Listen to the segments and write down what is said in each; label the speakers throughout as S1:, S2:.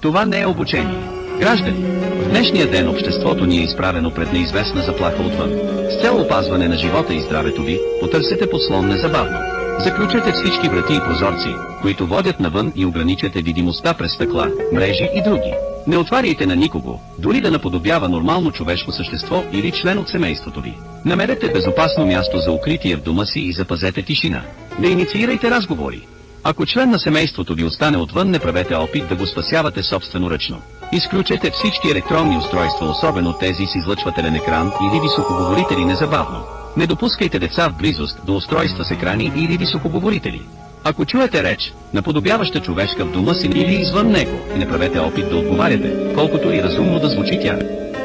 S1: Това не е обучение. Граждани, в днешния ден обществото ни е изправено пред неизвестна заплаха отвън. С цел опазване на живота и здравето ви, потърсете подслон незабавно. Заключете всички врати и прозорци, които водят навън, и ограничете видимостта през стъкла, мрежи и други. Не отваряйте на никого, дори да наподобява нормално човешко същество или член от семейството ви. Намерете безопасно място за укритие в дома си и запазете тишина. Не инициирайте разговори. Ако член на семейството ви остане отвън, не правете опит да го спасявате собственоръчно. Изключете всички електронни устройства, особено тези с излъчвателен екран или високоговорители, незабавно. Не допускайте деца в близост до устройства с екрани или високоговорители. Ако чуете реч, наподобяваща човешка в дома си или извън него, не правете опит да отговаряте, колкото и разумно да звучи тя.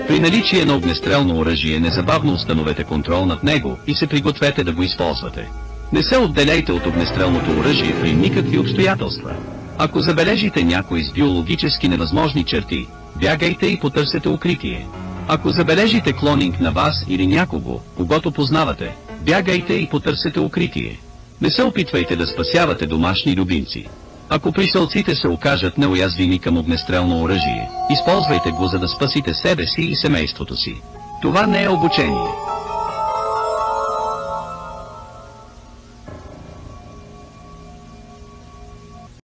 S1: При наличие на огнестрелно оръжие, незабавно установете контрол над него и се пригответе да го използвате. Не се отделяйте от огнестрелното оръжие при никакви обстоятелства. Ако забележите някой с биологически невъзможни черти, бягайте и потърсете укритие. Ако забележите клонинг на вас или някого, когото познавате, бягайте и потърсете укритие. Не се опитвайте да спасявате домашни любимци. Ако пришълците се окажат неуязвими към огнестрелно оръжие, използвайте го, за да спасите себе си и семейството си. Това не е обучение.